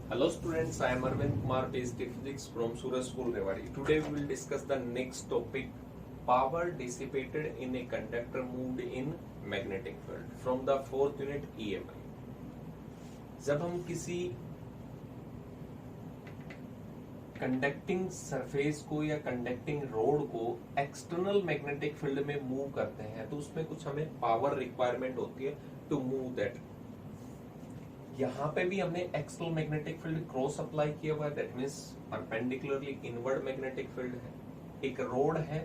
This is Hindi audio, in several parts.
Hello students, I am Arvind Kumar, PhD Physics from Suraj School, Rewari. Today we will discuss the next topic, power dissipated in a conductor moved in magnetic field from the fourth unit EMI. जब हम किसी कंडक्टिंग सरफेस को या कंडक्टिंग रोड को एक्सटर्नल मैग्नेटिक फील्ड में मूव करते हैं तो उसमें कुछ हमें पावर रिक्वायरमेंट होती है टू मूव दैट। यहाँ पे भी हमने external magnetic field cross apply किया हुआ है, that means perpendicularly inward magnetic field है। एक रोड है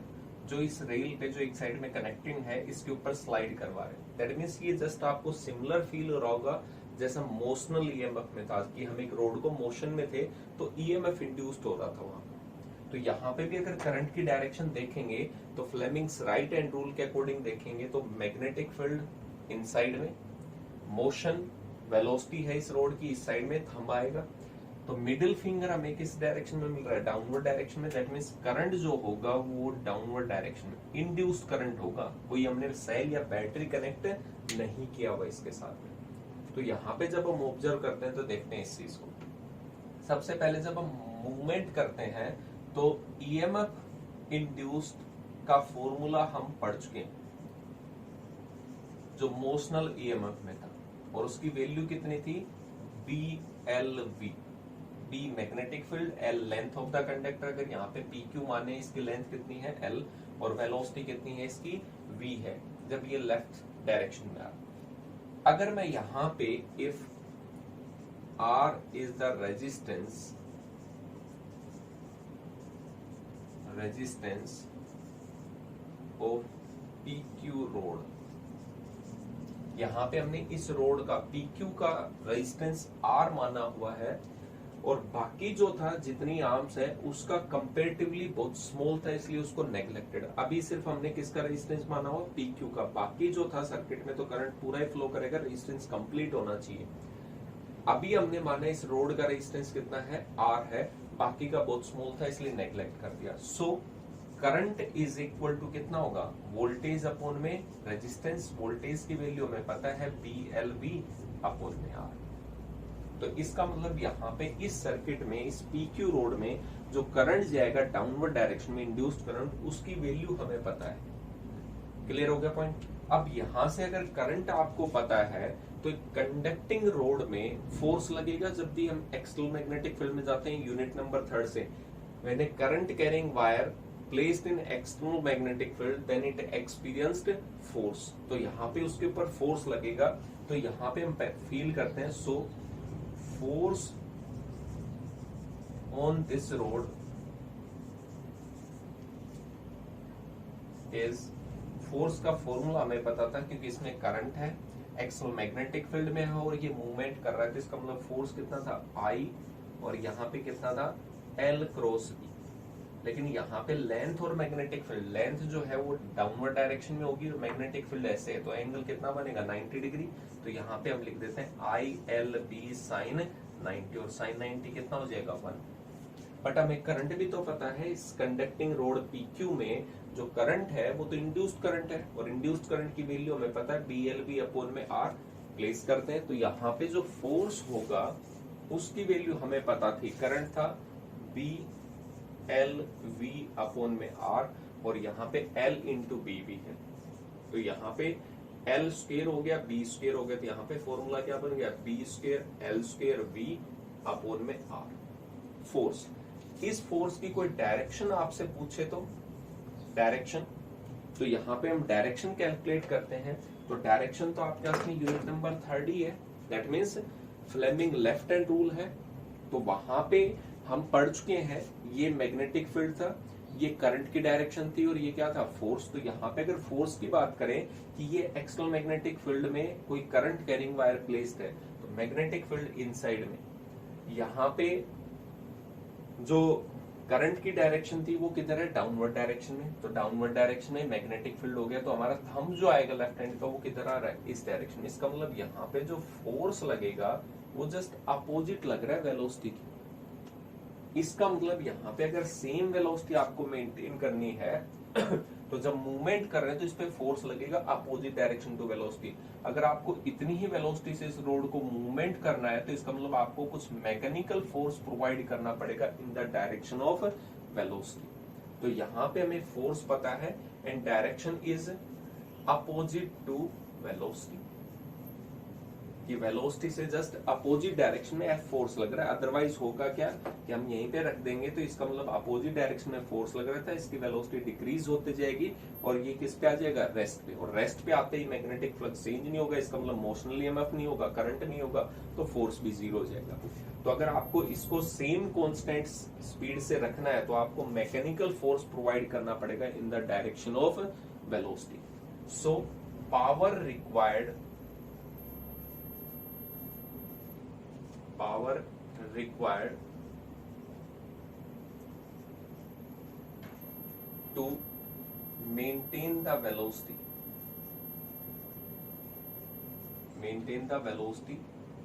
जो इस रेल पे जो एक साइड में कनेक्टिंग है इसके ऊपर स्लाइड करवा रहे हैं, दैट मींस ये जस्ट आपको सिमिलर फील हो रहा होगा जैसा मोशनल ईएमएफ में था कि हम एक रोड को मोशन में थे तो ईएमएफ इंड्यूस्ड हो रहा था वहां। तो यहाँ पे भी अगर करंट की डायरेक्शन देखेंगे तो फ्लेमिंग्स राइट हैंड रूल के अकॉर्डिंग देखेंगे तो मैग्नेटिक फील्ड इनसाइड में, मोशन वेलोसिटी है इस रोड की इस साइड में, थंब आएगा। तो मिडिल फिंगर हमें किस डायरेक्शन में मिल रहा है, डाउनवर्ड डायरेक्शन में, दैट मींस करंट जो होगा वो डाउनवर्ड डायरेक्शन में इंड्यूस्ड करंट होगा। कोई हमने सेल या बैटरी कनेक्ट नहीं किया हुआ इसके साथ में। तो यहाँ पे जब हम ऑब्जर्व करते हैं तो देखते हैं इस चीज को। सबसे पहले जब हम मूवमेंट करते हैं तो ईएमएफ इंड्यूस्ड का फॉर्मूला हम पढ़ चुके हैं जो मोशनल ईएमएफ में था और उसकी वैल्यू कितनी थी, B L V. B magnetic field, L length of the conductor, अगर यहाँ पे पी क्यू माने इसकी लेंथ कितनी है एल और वेलोसिटी कितनी है इसकी वी है जब ये लेफ्ट डायरेक्शन में आ रहा। अगर मैं यहां पे if R is the resistance of PQ road, यहां पे हमने इस रोड का PQ का रेजिस्टेंस R माना हुआ है और बाकी जो था जितनी आर्म्स है उसका कंपेरेटिवली बहुत स्मॉल था इसलिए उसको नेग्लेक्टेड। अभी सिर्फ हमने किसका रेजिस्टेंस माना हुआ, PQ का। बाकी जो था सर्किट में तो करंट पूरा ही फ्लो करेगा, रेजिस्टेंस कंप्लीट होना चाहिए। अभी हमने माना इस रोड का रेजिस्टेंस कितना है, R है, बाकी का बहुत स्मॉल था इसलिए नेग्लेक्ट कर दिया। So current is equal to कितना होगा, वोल्टेज अपॉन में रेजिस्टेंस। वोल्टेज की वैल्यू हमें पता है BLV अपॉन में R। तो इसका मतलब यहाँ पे इस सर्किट में इस PQ रोड में जो करंट जाएगा डाउनवर्ड डायरेक्शन में इंड्यूस्ड करंट, उसकी वैल्यू हमें पता है। क्लियर हो गया पॉइंट। अब यहां से अगर करंट आपको पता है तो कंडक्टिंग रोड में फोर्स लगेगा जब भी हम एक्सटर्नल मैग्नेटिक फील्ड में जाते हैं। यूनिट नंबर 3 से, when a current carrying wire placed in external magnetic field then it experienced force. तो यहाँ पे उसके ऊपर फोर्स लगेगा तो यहाँ पे हम फील करते हैं। सो force on this road is, force का फॉर्मूला हमें पता था क्योंकि इसमें करंट है, एक्सटर्नल मैग्नेटिक फील्ड में है और ये मूवमेंट कर रहा है तो इसका मतलब फोर्स कितना था I और यहाँ पे कितना था L क्रॉस B। लेकिन यहाँ पे लेंथ और मैग्नेटिक फील्ड, लेंथ जो है वो डाउनवर्ड डायरेक्शन में होगी और मैग्नेटिक फील्ड ऐसे है तो एंगल कितना बनेगा 90 डिग्री। तो यहाँ पे हम लिख देते हैं ILB साइन 90 और साइन 90 कितना हो जाएगा 1। बट हमें करंट भी तो पता है, इस कंडक्टिंग रोड PQ में जो करंट है वो तो इंड्यूस्ड करंट है और इंड्यूस्ड करंट की वैल्यू हमें पता है BLB अपॉन में R। प्लेस करते हैं तो यहाँ पे जो फोर्स होगा उसकी वैल्यू हमें पता थी, करंट था BLV अपॉन में R और यहाँ पे L इंटू B भी है। तो यहाँ पे L स्क्वायर हो गया B स्क्वायर हो गया तो यहाँ पे फॉर्मूला क्या बन गया, B square L square V upon में R। फोर्स, इस फोर्स की कोई डायरेक्शन आपसे पूछे तो डायरेक्शन, तो यहाँ पे हम डायरेक्शन कैलकुलेट करते हैं। तो डायरेक्शन तो आपके पास में यूनिट नंबर 3 ही है, that means Fleming left hand rule है। तो वहां पे हम पढ़ चुके हैं ये मैग्नेटिक फील्ड था, ये करंट की डायरेक्शन थी और ये क्या था फोर्स। तो यहाँ पे अगर फोर्स की बात करें कि ये एक्सटर्नल मैग्नेटिक फील्ड में कोई करंट कैरिंग वायर प्लेस्ड है तो मैग्नेटिक फील्ड इनसाइड में, यहाँ पे जो करंट की डायरेक्शन थी वो किधर है, डाउनवर्ड डायरेक्शन में। तो डाउनवर्ड डायरेक्शन में मैग्नेटिक फील्ड हो गया तो हमारा थंब जो आएगा लेफ्ट हैंड का वो किधर आ रहा है, इस डायरेक्शन में। इसका मतलब यहाँ पे जो फोर्स लगेगा वो जस्ट अपोजिट लग रहा है वेलोसिटी की। इसका मतलब यहाँ पे अगर सेम वेलोसिटी आपको मेंटेन करनी है तो जब मूवमेंट कर रहे हैं तो इस पे फोर्स लगेगा अपोजिट डायरेक्शन टू वेलोसिटी। अगर आपको इतनी ही वेलोसिटी से इस रोड को मूवमेंट करना है तो इसका मतलब आपको कुछ मैकेनिकल फोर्स प्रोवाइड करना पड़ेगा in the direction of velocity. तो यहाँ पे हमें फोर्स पता है and direction is opposite to velocity, कि वेलोसिटी से जस्ट अपोजिट डायरेक्शन में एफ फोर्स लग रहा है। अदरवाइज होगा क्या कि हम यहीं पे रख देंगे तो इसका मतलब अपोजिट डायरेक्शन में फोर्स लग रहा था, इसकी वेलोसिटी डिक्रीज होती जाएगी और ये किस पे आ जाएगा, रेस्ट पे। और रेस्ट पे आते ही मैग्नेटिक फ्लक्स चेंज नहीं होगा, इसका मतलब मोशनल ईएमएफ नहीं होगा, करंट नहीं होगा, तो फोर्स भी जीरो हो जाएगा। तो अगर आपको इसको सेम कांस्टेंट स्पीड से रखना है तो आपको मैकेनिकल फोर्स प्रोवाइड करना पड़ेगा in the direction of velocity. So power required to maintain the velocity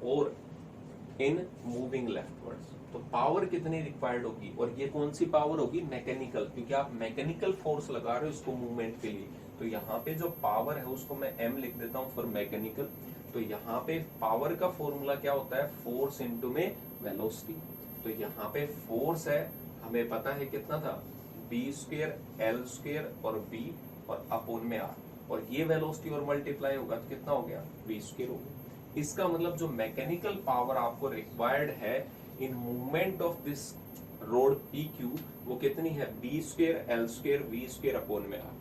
और in moving leftwards। तो पावर कितनी रिक्वायर्ड होगी, और ये कौन सी पावर होगी, मैकेनिकल, क्योंकि आप मैकेनिकल फोर्स लगा रहे हो इसको मूवमेंट के लिए। तो यहाँ पे जो पावर है उसको मैं m लिख देता हूँ फॉर मैकेनिकल। तो यहाँ पे पावर का फॉर्मूला क्या होता है, फोर्स इनटू में वेलोसिटी। तो यहाँ पे फोर्स है, हमें पता है कितना था, b स्क्वायर l स्क्वायर और b और अपोन में r, और ये वेलोसिटी और मल्टीप्लाई होगा तो कितना हो गया, v स्क्वायर हो गया। इसका मतलब जो मैकेनिकल पावर आपको रिक्वायर्ड है in movement of this road PQ वो कितनी है, b square l square v square upon में r।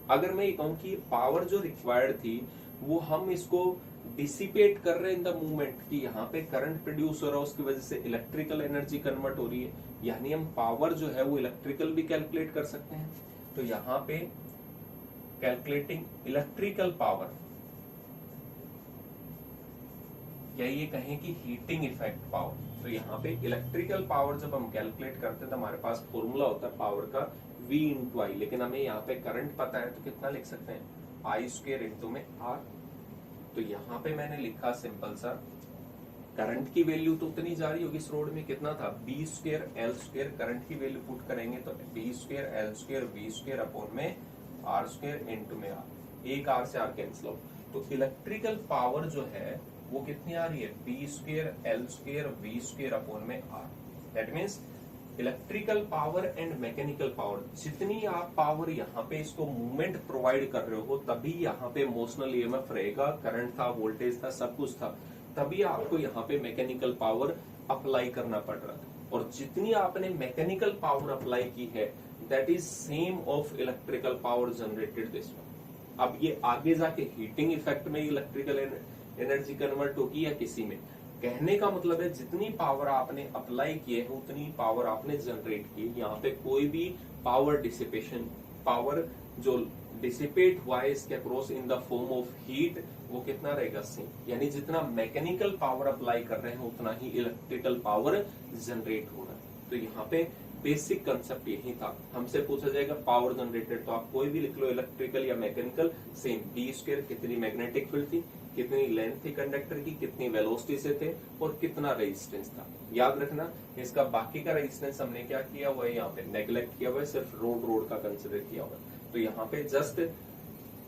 अगर मैं ये कहूँ कि पावर जो रिक्वायर्ड थी वो हम इसको डिसिपेट कर रहे हैं इन द मूवमेंट, कि यहाँ पे करंट प्रोड्यूस हो रहा है उसकी वजह से इलेक्ट्रिकल एनर्जी कन्वर्ट हो रही है, यानी हम पावर जो है वो इलेक्ट्रिकल भी कैलकुलेट कर सकते हैं। तो यहाँ पे कैलकुलेटिंग इलेक्ट्रिकल पावर, या ये कहें कि हीटिंग इफेक्ट पावर। तो यहाँ पे इलेक्ट्रिकल पावर जब हम कैलकुलेट करते हैं तो हमारे पास फॉर्मूला होता है पावर का V इंटू आई, लेकिन हमें यहाँ पे करंट पता है तो कितना लिख सकते हैं, I स्क्वायर इंटू में R। तो यहाँ पे मैंने लिखा सिंपल सा, करंट की वैल्यू तो उतनी जा रही होगी इस रोड में, कितना था, b square l square, current की वैल्यू पुट करेंगे तो b square l square v square upon में r स्क्वायर इनटू में r, एक r से r कैंसिल आउट। तो इलेक्ट्रिकल पावर जो है वो कितनी आ रही है, b square l square v square upon में r। That means electrical power and mechanical power, जितनी आप पावर यहाँ पे इसको मूवमेंट प्रोवाइड कर रहे हो तभी यहाँ पे मोशनल ईएमएफ रहेगा, करंट था, वोल्टेज था, सब कुछ था, तभी आपको यहाँ पे मैकेनिकल पावर अप्लाई करना पड़ रहा था। और जितनी आपने मैकेनिकल पावर अप्लाई की है that is same of electrical power generated this one. अब ये आगे जाके हीटिंग इफेक्ट में इलेक्ट्रिकल एनर्जी कन्वर्ट होगी या किसी में, कहने का मतलब है जितनी पावर आपने अप्लाई की है उतनी पावर आपने जनरेट की। यहाँ पे कोई भी पावर डिसिपेशन, पावर जो डिसिपेट हुआ है इसके across in the form of heat, वो कितना रहेगा, सेम। यानी जितना मैकेनिकल पावर अप्लाई कर रहे हैं उतना ही इलेक्ट्रिकल पावर जनरेट हो रहा है। तो यहाँ पे बेसिक कंसेप्ट यही था। हमसे पूछा जाएगा पावर जनरेटेड, तो आप कोई भी लिख लो, इलेक्ट्रिकल या मैकेनिकल, सेम। b स्क्वायर कितनी मैग्नेटिक फील्ड थी, कितनी लेंथ थी कंडक्टर की, कितनी वेलोसिटी से थे और कितना रेजिस्टेंस था। याद रखना, इसका बाकी का रेजिस्टेंस हमने क्या किया हुआ है, यहाँ पे नेग्लेक्ट किया हुआ है, सिर्फ रोड का कंसिडर किया हुआ है। तो यहाँ पे just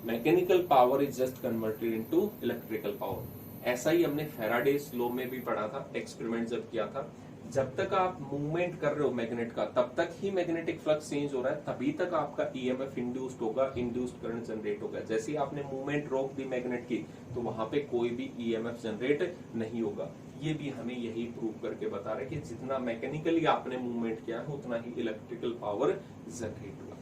mechanical power is just converted into electrical power. ऐसा ही हमने फैराडेज लॉ में भी पढ़ा था, एक्सपेरिमेंट जब किया था। जब तक आप मूवमेंट कर रहे हो मैग्नेट का तब तक ही मैग्नेटिक फ्लक्स चेंज हो रहा है, तभी तक आपका ईएमएफ इंड्यूस्ड होगा, इंड्यूस्ड करंट जनरेट होगा। जैसे ही आपने मूवमेंट रोक दी मैग्नेट की तो वहां पे कोई भी ईएमएफ जनरेट नहीं होगा। ये भी हमें यही प्रूव करके बता रहे कि जितना मैकेनिकली आपने मूवमेंट किया है उतना ही इलेक्ट्रिकल पावर जनरेट होगा।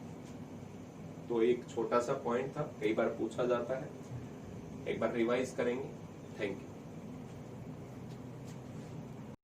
तो एक छोटा सा पॉइंट था, कई बार पूछा जाता है, एक बार रिवाइज करेंगे। Thank you.